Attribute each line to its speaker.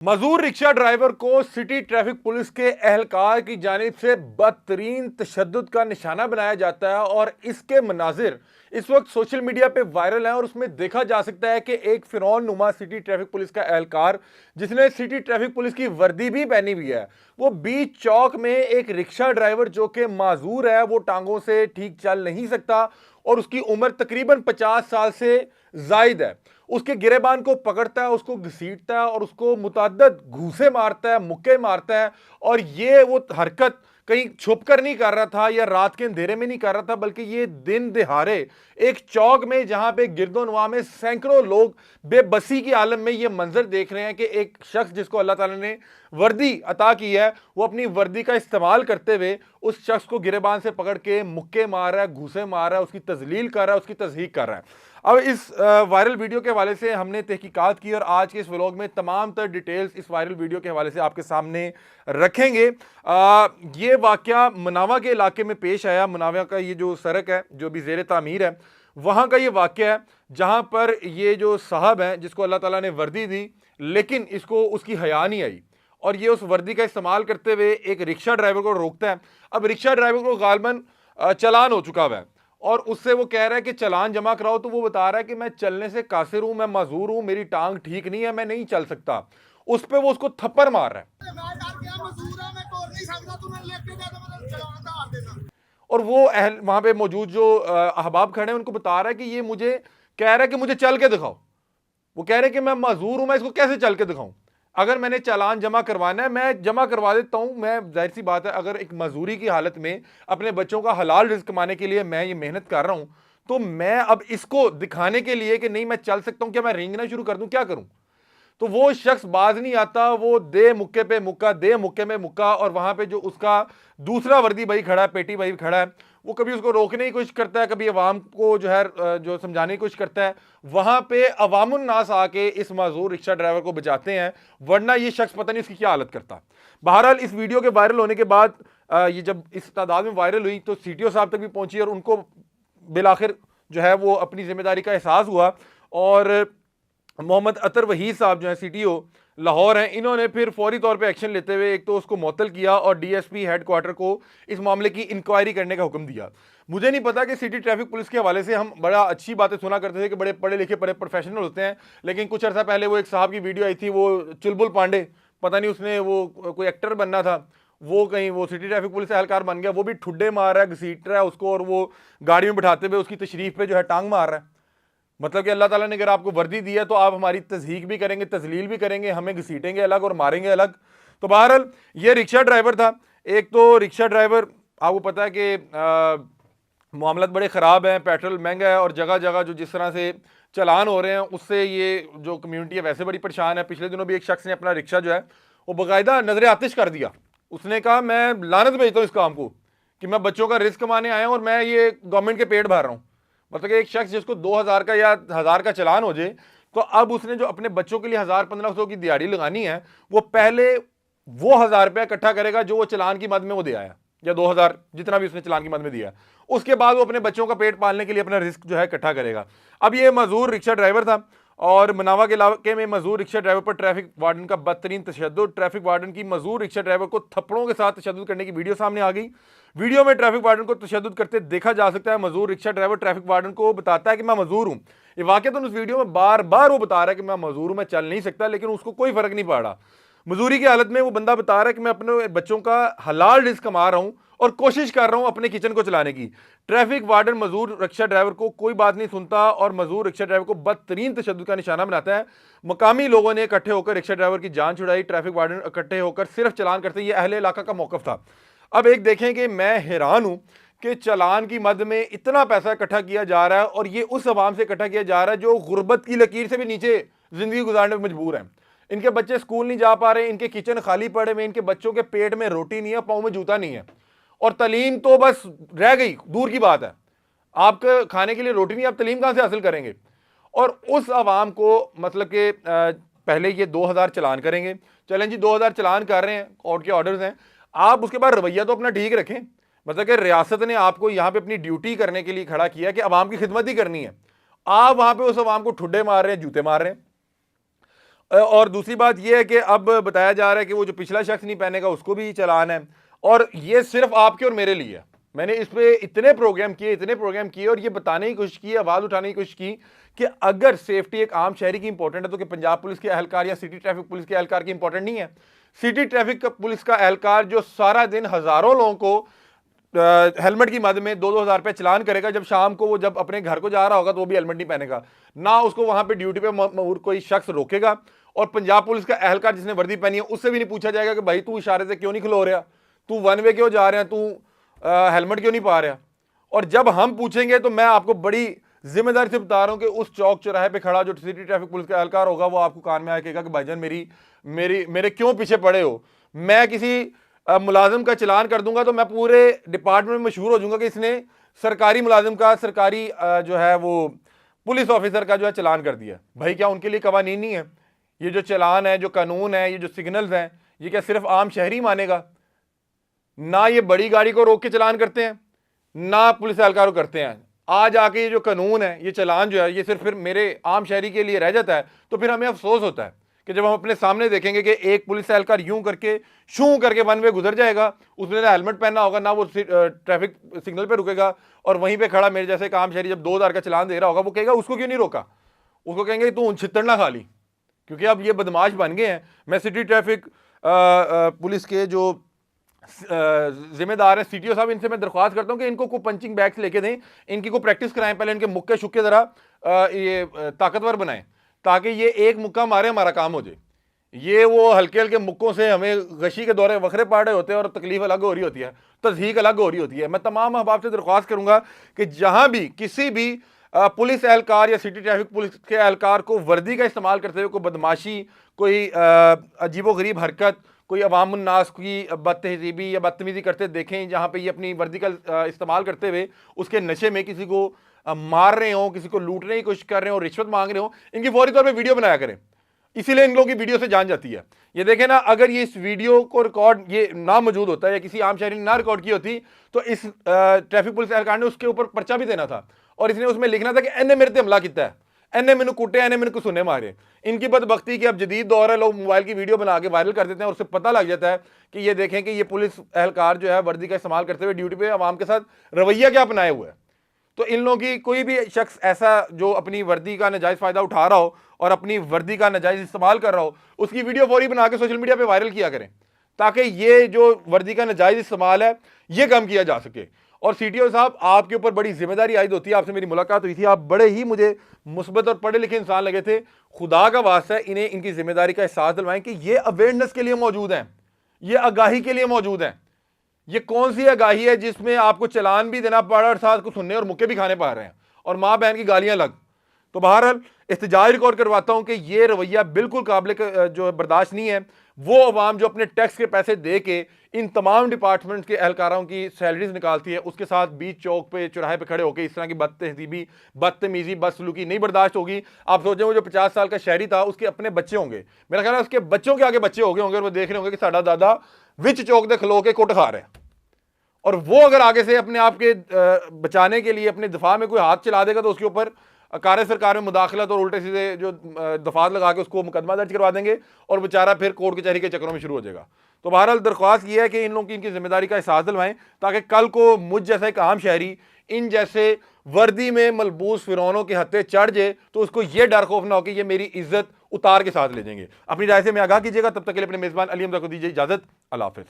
Speaker 1: मजदूर rickshaw driver को city traffic police के एहलकार की जानिब से बदतरीन तशद्दुद का निशाना बनाया जाता है और इसके मनाजिर इस वक्त सोशल मीडिया पे वायरल हैं और उसमें देखा जा सकता है कि एक फिरौन नुमा सिटी ट्रैफिक पुलिस का एहलकार जिसने सिटी ट्रैफिक पुलिस की वर्दी भी पहनी हुई है, वो बीच चौक में एक रिक्शा ड्राइवर जो कि माजूर है, वो टांगों से ठीक चल नहीं सकता और उसकी उम्र तकरीबन 50 साल से जायद है, उसके गिरेबान को पकड़ता है, उसको घसीटता है और उसको मुतअद्दिद घूंसे मारता है, मुक्के मारता है। और ये वो हरकत कहीं छुप कर नहीं कर रहा था या रात के अंधेरे में नहीं कर रहा था, बल्कि ये दिन दिहाड़े एक चौक में जहां पे गिरदोनवा में सैकड़ों लोग बेबसी की आलम में ये मंजर देख रहे हैं कि एक शख्स जिसको अल्लाह ताला ने वर्दी अता की है, वो अपनी वर्दी का इस्तेमाल करते हुए उस शख्स को गिरेबान से पकड़ के मुक्के मार रहा है, घूसे मार रहा है, उसकी तजलील कर रहा है, उसकी तज़हीक कर रहा है। अब इस वायरल वीडियो के हवाले से हमने तहकीकात की और आज के इस व्लॉग में तमाम तर डिटेल्स इस वायरल वीडियो के हवाले से आपके सामने रखेंगे। ये वाकया मुनावा के इलाके में पेश आया। मुनावा का ये जो सड़क है जो भी ज़ेर तामीर है, वहाँ का ये वाकया है जहाँ पर ये जो साहब हैं जिसको अल्लाह ताला ने वर्दी दी, लेकिन इसको उसकी हया नहीं आई और ये उस वर्दी का इस्तेमाल करते हुए एक रिक्शा ड्राइवर को रोकता है। अब रिक्शा ड्राइवर को गालबन चालान हो चुका हुआ है और उससे वो कह रहा है कि चालान जमा कराओ, तो वो बता रहा है कि मैं चलने से कासिर हूं, मैं माजूर हूं, मेरी टांग ठीक नहीं है, मैं नहीं चल सकता। उस पर वो उसको थप्पड़ मार रहा है और वो वहां पे मौजूद जो अहबाब खड़े हैं उनको बता रहा है कि ये मुझे कह रहा है कि मुझे चल के दिखाओ। वो कह रहे हैं कि मैं माजूर हूं, मैं इसको कैसे चल के दिखाऊं? अगर मैंने चालान जमा करवाना है मैं जमा करवा देता हूं। मैं जाहिर सी बात है, अगर एक मजदूरी की हालत में अपने बच्चों का हलाल रिज्क कमाने के लिए मैं ये मेहनत कर रहा हूं, तो मैं अब इसको दिखाने के लिए कि नहीं मैं चल सकता हूं, क्या मैं रेंगना शुरू कर दूं, क्या करूं? तो वो शख्स बाज नहीं आता, वो दे मुक्के पे मुक्का, दे मुक्के में मुक्का। और वहां पे जो उसका दूसरा वर्दी भाई खड़ा है, पेटी भाई खड़ा है, वो कभी उसको रोकने की कोशिश करता है, कभी अवाम को जो है जो समझाने की कोशिश करता है। वहां पे अवामुन नास आके इस माजूर रिक्शा ड्राइवर को बचाते हैं, वरना ये शख्स पता नहीं उसकी क्या हालत करता। बहरहाल इस वीडियो के वायरल होने के बाद ये जब इस तादाद में वायरल हुई तो सीटीओ साहब तक भी पहुंची और उनको बिलाखिर जो है वो अपनी जिम्मेदारी का एहसास हुआ और मोहम्मद अतर वहीद साहब जो है सीटीओ लाहौर हैं, इन्होंने फिर फौरी तौर पे एक्शन लेते हुए एक तो उसको मुअत्तल किया और डीएसपी हेडक्वार्टर को इस मामले की इंक्वायरी करने का हुक्म दिया। मुझे नहीं पता कि सिटी ट्रैफिक पुलिस के हवाले से हम बड़ा अच्छी बातें सुना करते थे कि बड़े पढ़े लिखे बड़े प्रोफेशनल होते हैं, लेकिन कुछ अर्सा पहले वो एक साहब की वीडियो आई थी, वो चुलबुल पांडे, पता नहीं उसने वो कोई एक्टर बनना था, वो कहीं वो सिटी ट्रैफिक पुलिस एहलकार बन गया, वो भी ठुड्डे मार रहा है, घसीट रहा है उसको और वो गाड़ी में बिठाते हुए उसकी तशरीफ पे जो है टांग मार रहा है। मतलब कि अल्लाह ताला ने अगर आपको वर्दी दी है तो आप हमारी तज़हीक भी करेंगे, तजलील भी करेंगे, हमें घसीटेंगे अलग और मारेंगे अलग। तो बहरहाल ये रिक्शा ड्राइवर था। एक तो रिक्शा ड्राइवर, आपको पता है कि मामलात बड़े ख़राब हैं, पेट्रोल महंगा है और जगह जगह जो जिस तरह से चलान हो रहे हैं उससे ये जो कम्यूनिटी है वैसे बड़ी परेशान है। पिछले दिनों भी एक शख्स ने अपना रिक्शा जो है वो बाकायदा नजर आतिश कर दिया। उसने कहा मैं लानत भेजता हूँ इस काम को कि मैं बच्चों का रिस्क कमाने आया हूँ और मैं ये गवर्नमेंट के पेट भर रहा हूँ। मतलब कि एक शख्स जिसको 2000 का या 1000 का चलान हो जाए, तो अब उसने जो अपने बच्चों के लिए 1000-1500 की दिहाड़ी लगानी है, वो पहले वो 1000 रुपया इकट्ठा करेगा जो वो चलान की मद में वो दे आया, या 2000 जितना भी उसने चलान की मद में दिया, उसके बाद वो अपने बच्चों का पेट पालने के लिए अपना रिस्क जो है इकट्ठा करेगा। अब ये मजदूर रिक्शा ड्राइवर था और मुनावा के इलाके में मजदूर रिक्शा ड्राइवर पर ट्रैफिक वार्डन का बदतरीन तशद्दुद, ट्रैफिक वार्डन की मजदूर रिक्शा ड्राइवर को थप्पड़ों के साथ तशद्दुद करने की वीडियो सामने आ गई। वीडियो में ट्रैफिक वार्डन को तशद्दुद करते देखा जा सकता है। मजदूर रिक्शा ड्राइवर ट्रैफिक वार्डन को बताता है कि मैं मजदूर हूं। ये वाकई तो उस वीडियो में बार बार वो बता रहा है कि मैं मजदूर हूं, मैं चल नहीं सकता, लेकिन उसको कोई फर्क नहीं पड़ रहा। मजदूरी की हालत में वो बंदा बता रहा है कि मैं अपने बच्चों का हलाल रिस्क कमा रहा हूं और कोशिश कर रहा हूं अपने किचन को चलाने की। ट्रैफिक वार्डन मजदूर रिक्शा ड्राइवर को कोई बात नहीं सुनता और मजदूर रिक्शा ड्राइवर को बदतरीन तशद्दुद का निशाना बनाता है। मकामी लोगों ने इकट्ठे होकर रिक्शा ड्राइवर की जान छुड़ाई। ट्रैफिक वार्डन इकट्ठे होकर सिर्फ चलान करते, ये अहले इलाका का मौकफ था। अब एक देखें कि मैं हैरान हूं कि चलान की मद में इतना पैसा इकट्ठा किया जा रहा है और ये उस अवाम से इकट्ठा किया जा रहा है जो गुर्बत की लकीर से भी नीचे जिंदगी गुजारने पर मजबूर हैं। इनके बच्चे स्कूल नहीं जा पा रहे, इनके किचन खाली पड़े हुए, इनके बच्चों के पेट में रोटी नहीं है, पाँव में जूता नहीं है और तलीम तो बस रह गई, दूर की बात है। आपके खाने के लिए रोटी नहीं, आप तलीम कहां से हासिल करेंगे? और उस आवाम को मतलब कि पहले ये 2000 चलान करेंगे, चलें जी 2000 चलान कर रहे हैं, कोर्ट के ऑर्डर्स हैं, आप उसके बाद रवैया तो अपना ठीक रखें। मतलब कि रियासत ने आपको यहाँ पे अपनी ड्यूटी करने के लिए खड़ा किया कि आवाम की खिदमत ही करनी है, आप वहां पे उस आवाम को ठुड्डे मार रहे हैं, जूते मार रहे हैं। और दूसरी बात यह है कि अब बताया जा रहा है कि वो जो पिछला शख्स नहीं पहनेगा उसको भी चालान है, और ये सिर्फ आपके और मेरे लिए है। मैंने इस पे इतने प्रोग्राम किए और ये बताने की कोशिश की, आवाज़ उठाने की कोशिश की कि अगर सेफ्टी एक आम शहरी की इंपॉर्टेंट है तो कि पंजाब पुलिस के एहलकार या सिटी ट्रैफिक पुलिस के एहलकार की इंपॉर्टेंट नहीं है? सिटी ट्रैफिक पुलिस का एहलकार जो सारा दिन हज़ारों लोगों को हेलमेट की मद में 2-2 हज़ार रुपये चलान करेगा, जब शाम को वो जब अपने घर को जा रहा होगा तो वो भी हेलमेट नहीं पहनेगा, ना उसको वहां पे ड्यूटी पे मऊर कोई शख्स रोकेगा। और पंजाब पुलिस का एहलकार जिसने वर्दी पहनी है उससे भी नहीं पूछा जाएगा कि भाई तू इशारे से क्यों नहीं खिलो रहा, तू वन वे क्यों जा रहा है, तू हेलमेट क्यों नहीं पा रहा। और जब हम पूछेंगे तो मैं आपको बड़ी जिम्मेदारी से बता रहा हूं कि उस चौक चौराहे पे खड़ा जो सिटी ट्रैफिक पुलिस का एहलकार होगा वो आपको कान में आएगा कि भाईजान मेरे क्यों पीछे पड़े हो। मैं किसी मुलाजिम का चलान कर दूंगा तो मैं पूरे डिपार्टमेंट में मशहूर हो जाऊंगा कि इसने सरकारी मुलाजिम का, सरकारी जो है वो पुलिस ऑफिसर का जो है चलान कर दिया। भाई क्या उनके लिए कवानीन नहीं है? ये जो चलान है, जो कानून है, ये जो सिग्नल्स हैं, ये क्या सिर्फ आम शहरी मानेगा? ना ये बड़ी गाड़ी को रोक के चलान करते हैं, ना पुलिस एहलकार को करते हैं। आज आके ये जो कानून है, ये चलान जो है, ये सिर्फ फिर मेरे आम शहरी के लिए रह जाता है। तो फिर हमें अफसोस होता है कि जब हम अपने सामने देखेंगे कि एक पुलिस एहलकार यूं करके शू करके वन वे गुजर जाएगा, उसने ना हेलमेट पहना होगा, ना वो ट्रैफिक सिग्नल पे रुकेगा, और वहीं पे खड़ा मेरे जैसे एक आम शहरी जब 2,000 का चलान दे रहा होगा, वो कहेगा उसको क्यों नहीं रोका? उसको कहेंगे तू छित्तर ना खा ली, क्योंकि अब ये बदमाश बन गए हैं। मैं सिटी ट्रैफिक पुलिस के जो जिम्मेदार हैं, सीटीओ साहब, इनसे मैं दरख्वास्त करता हूं कि इनको कोई पंचिंग बैग्स लेके दें, इनकी कोई प्रैक्टिस कराएं, पहले इनके मुक्के शुक्के जरा ये ताकतवर बनाएं, ताकि ये एक मुक्का मारे हमारा काम हो जाए। ये वो हल्के हल्के मुक्कों से हमें गशी के दौरे वखरे पाड़े होते हैं और तकलीफ अलग हो रही होती है, तज़हीक अलग हो रही होती है। मैं तमाम अहबाब से दरख्वास्त करूंगा कि जहां भी किसी भी पुलिस एहलकार या सिटी ट्रैफिक पुलिस के एहलकार को वर्दी का इस्तेमाल करते हुए कोई बदमाशी, कोई अजीबोगरीब हरकत, कोई अवामुन्नास की बदतहजीबी या बदतमीज़ी करते देखें, जहाँ पे ये अपनी वर्दी का इस्तेमाल करते हुए उसके नशे में किसी को मार रहे हों, किसी को लूटने की कोशिश कर रहे हो, रिश्वत मांग रहे हो, इनकी फौरी तौर पे वीडियो बनाया करें। इसीलिए इन लोगों की वीडियो से जान जाती है। ये देखें ना, अगर ये इस वीडियो को रिकॉर्ड ये ना मौजूद होता है या किसी आम शहरी ने ना रिकॉर्ड की होती तो इस ट्रैफिक पुलिस एहलकार ने उसके ऊपर पर्चा भी देना था और इसने उसमें लिखना था कि एने मेरे ते हमला किया है, एने मैंने कुटे, एने मैंने को सुने मारे। इनकी बदबख्ती कि अब जदीद दौर है, लोग मोबाइल की वीडियो बना के वायरल कर देते हैं और उससे पता लग जाता है कि ये देखें कि ये पुलिस एहलकार जो है वर्दी का इस्तेमाल करते हुए ड्यूटी पे आवाम के साथ रवैया क्या अपनाए हुए है। तो इन लोगों की कोई भी शख्स ऐसा जो अपनी वर्दी का नाजायज फायदा उठा रहा हो और अपनी वर्दी का नाजायज इस्तेमाल कर रहा हो, उसकी वीडियो फौरी बना के सोशल मीडिया पे वायरल किया करें, ताकि ये जो वर्दी का नाजायज इस्तेमाल है ये कम किया जा सके। और सीटीओ साहब, आपके ऊपर बड़ी जिम्मेदारी आयद होती है। आपसे मेरी मुलाकात हुई थी, आप बड़े ही मुझे मुस्बत और पढ़े लिखे इंसान लगे थे। खुदा का वास्ता है, इन्हें इनकी जिम्मेदारी का एहसास दिलवाएं कि ये अवेयरनेस के लिए मौजूद हैं, ये आगाही के लिए मौजूद हैं। ये कौन सी आगाही है जिसमें आपको चलान भी देना पड़ा और साथ को सुनने और मुक्के भी खाने पा रहे हैं और माँ बहन की गालियां लग। तो बहरहाल एहतजाज रिकॉर्ड करवाता हूं कि ये रवैया बिल्कुल काबिल जो बर्दाश्त नहीं है। वो अवाम जो अपने टैक्स के पैसे दे के इन तमाम डिपार्टमेंट के एहलकारों की सैलरीज निकालती है, उसके साथ बीच चौक पे चौराहे पे खड़े होकर इस तरह की बदतहजीबी, बदतमीजी, बदसलूकी नहीं बर्दाश्त होगी। आप सोचें, वो जो 50 साल का शहरी था उसके अपने बच्चे होंगे, मेरा ख्याल है उसके बच्चों के आगे बच्चे हो गए होंगे और वो देख रहे होंगे कि साडा दादा विच चौक दे खलो के कुट खा रहे हैं। और वो अगर आगे से अपने आप के बचाने के लिए अपने दफा में कोई हाथ चला देगा तो उसके ऊपर कार्य सरकार में मुदाखलत और उल्टे सीधे जो दफात लगा के उसको मुकदमा दर्ज करवा देंगे और बेचारा फिर कोर्ट कचहरी के चक्रों में शुरू हो जाएगा। तो बहरहाल दरख्वास्त ये है कि इन लोगों की इनकी जिम्मेदारी का एहसास दिलवाएं, ताकि कल को मुझ जैसा एक आम शहरी इन जैसे वर्दी में मलबूस फिरौनों के हत्थे चढ़ जाए तो उसको ये डर खौफ ना हो कि ये मेरी इज्जत उतार के साथ ले जाएंगे। अपनी राय से मैं आगाह कीजिएगा। तब तक के लिए अपने मेजबान अली हमजा को दीजिए इजाजत। अल्लाह हाफिज़।